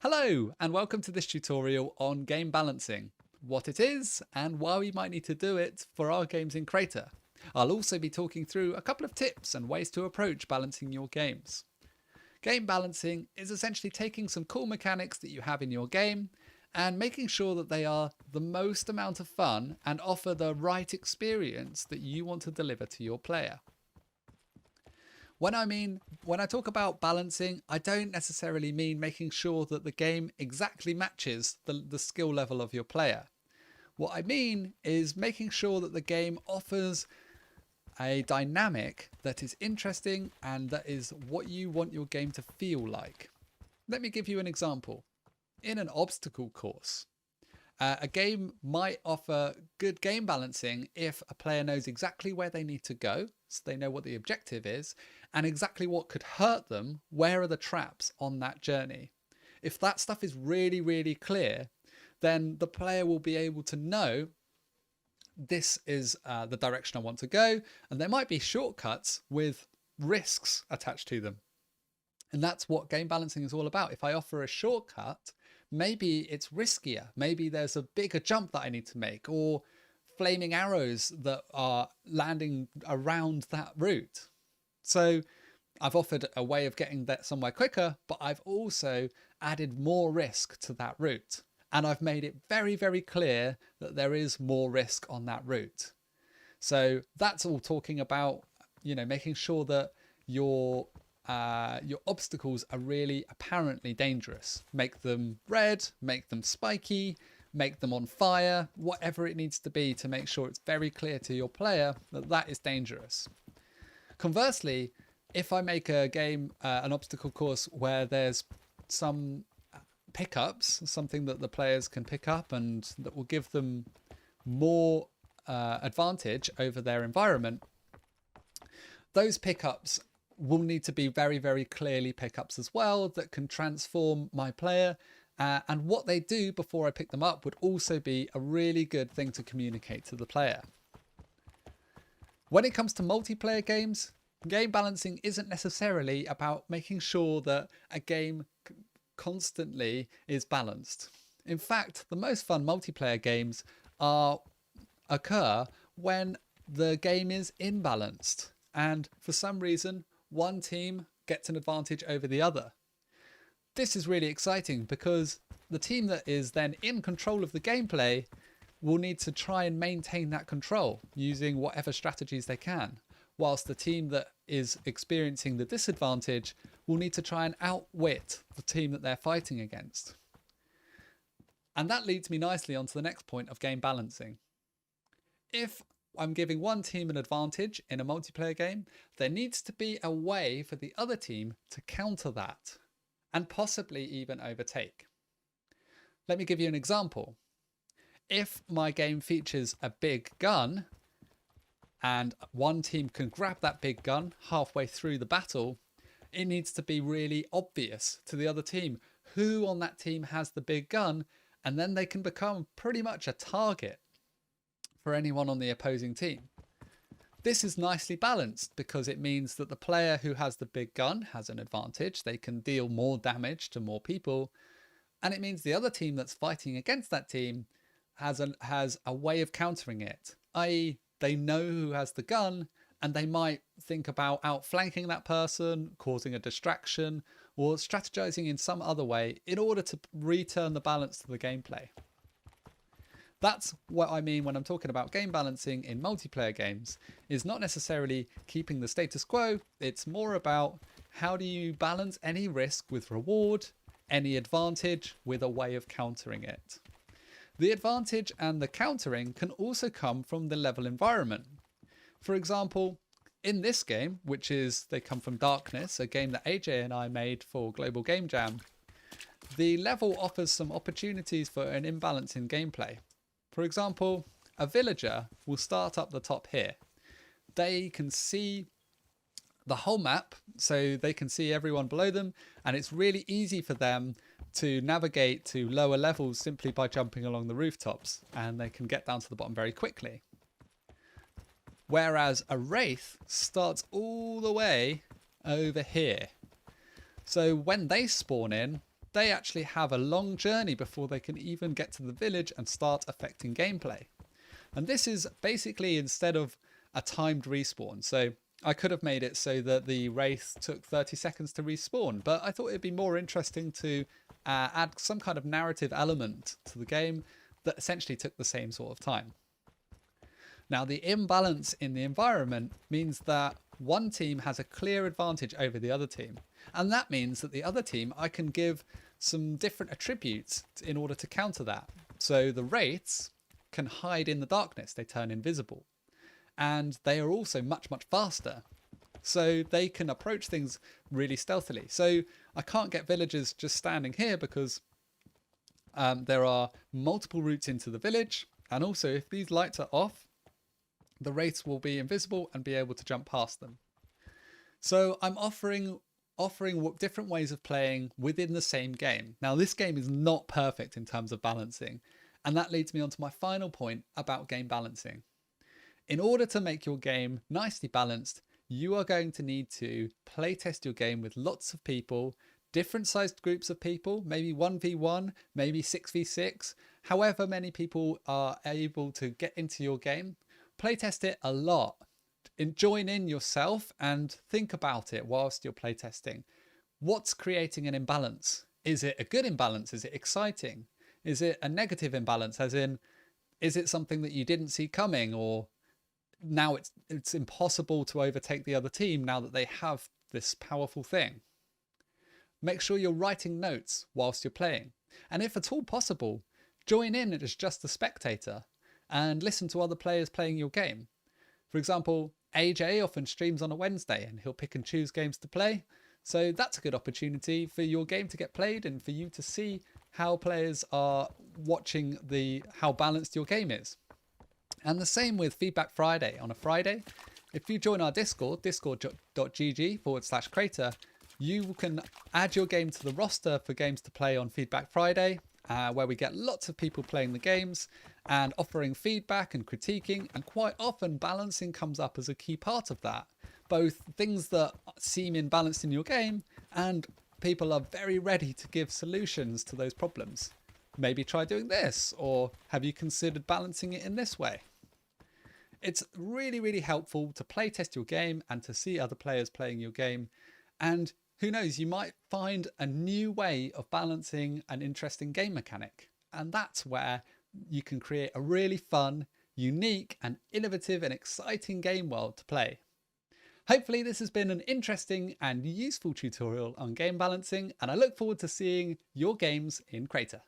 Hello and welcome to this tutorial on game balancing, what it is and why we might need to do it for our games in Crayta. I'll also be talking through a couple of tips and ways to approach balancing your games. Game balancing is essentially taking some cool mechanics that you have in your game and making sure that they are the most amount of fun and offer the right experience that you want to deliver to your player. When I talk about balancing, I don't necessarily mean making sure that the game exactly matches the skill level of your player. What I mean is making sure that the game offers a dynamic that is interesting and that is what you want your game to feel like. Let me give you an example. In an obstacle course, a game might offer good game balancing if a player knows exactly where they need to go, so they know what the objective is, and exactly what could hurt them, where are the traps on that journey. If that stuff is really, really clear, then the player will be able to know this is the direction I want to go, and there might be shortcuts with risks attached to them. And that's what game balancing is all about. If I offer a shortcut, maybe it's riskier. Maybe there's a bigger jump that I need to make, or flaming arrows that are landing around that route. So I've offered a way of getting that somewhere quicker, but I've also added more risk to that route. And I've made it very, very clear that there is more risk on that route. So that's all talking about, making sure that your obstacles are really apparently dangerous. Make them red, make them spiky, make them on fire, whatever it needs to be to make sure it's very clear to your player that that is dangerous. Conversely, if I make a game, an obstacle course where there's some pickups, something that the players can pick up and that will give them more advantage over their environment, those pickups will need to be very, very clearly pickups as well that can transform my player. And what they do before I pick them up would also be a really good thing to communicate to the player. When it comes to multiplayer games, game balancing isn't necessarily about making sure that a game constantly is balanced. In fact, the most fun multiplayer games occur when the game is imbalanced and for some reason one team gets an advantage over the other. This is really exciting because the team that is then in control of the gameplay will need to try and maintain that control using whatever strategies they can, whilst the team that is experiencing the disadvantage will need to try and outwit the team that they're fighting against. And that leads me nicely onto the next point of game balancing. If I'm giving one team an advantage in a multiplayer game, there needs to be a way for the other team to counter that and possibly even overtake. Let me give you an example. If my game features a big gun and one team can grab that big gun halfway through the battle, it needs to be really obvious to the other team who on that team has the big gun, and then they can become pretty much a target for anyone on the opposing team. This is nicely balanced because it means that the player who has the big gun has an advantage. They can deal more damage to more people. And it means the other team that's fighting against that team has a way of countering it, i.e. they know who has the gun and they might think about outflanking that person, causing a distraction, or strategizing in some other way in order to return the balance to the gameplay. That's what I mean when I'm talking about game balancing in multiplayer games, is not necessarily keeping the status quo. It's more about how do you balance any risk with reward, any advantage with a way of countering it. The advantage and the countering can also come from the level environment. For example, in this game, which is They Come From Darkness, a game that AJ and I made for Global Game Jam, the level offers some opportunities for an imbalance in gameplay. For example, a villager will start up the top here. They can see the whole map, so they can see everyone below them, and it's really easy for them to navigate to lower levels simply by jumping along the rooftops, and they can get down to the bottom very quickly. Whereas a wraith starts all the way over here. So when they spawn in, they actually have a long journey before they can even get to the village and start affecting gameplay. And this is basically instead of a timed respawn. So I could have made it so that the wraith took 30 seconds to respawn, but I thought it'd be more interesting to add some kind of narrative element to the game that essentially took the same sort of time. Now, the imbalance in the environment means that one team has a clear advantage over the other team. And that means that the other team, I can give some different attributes in order to counter that. So the wraiths can hide in the darkness, they turn invisible. And they are also much, much faster. So they can approach things really stealthily. So I can't get villagers just standing here because there are multiple routes into the village. And also if these lights are off, the wraiths will be invisible and be able to jump past them. So I'm offering different ways of playing within the same game. Now, this game is not perfect in terms of balancing. And that leads me on to my final point about game balancing. In order to make your game nicely balanced, you are going to need to playtest your game with lots of people, different sized groups of people, maybe 1v1, maybe 6v6, however many people are able to get into your game. Playtest it a lot. Join in yourself and think about it whilst you're playtesting. What's creating an imbalance? Is it a good imbalance? Is it exciting? Is it a negative imbalance? As in, is it something that you didn't see coming, or now it's impossible to overtake the other team now that they have this powerful thing? Make sure you're writing notes whilst you're playing. And if at all possible, join in as just a spectator and listen to other players playing your game. For example, AJ often streams on a Wednesday and he'll pick and choose games to play. So that's a good opportunity for your game to get played and for you to see how players are watching how balanced your game is. And the same with Feedback Friday. On a Friday, if you join our Discord, discord.gg/Crayta, you can add your game to the roster for games to play on Feedback Friday, where we get lots of people playing the games and offering feedback and critiquing, and quite often balancing comes up as a key part of that. Both things that seem imbalanced in your game, and people are very ready to give solutions to those problems. Maybe try doing this, or have you considered balancing it in this way? It's really, really helpful to play test your game and to see other players playing your game. And who knows, you might find a new way of balancing an interesting game mechanic. And that's where you can create a really fun, unique and innovative and exciting game world to play. Hopefully this has been an interesting and useful tutorial on game balancing, and I look forward to seeing your games in Crayta.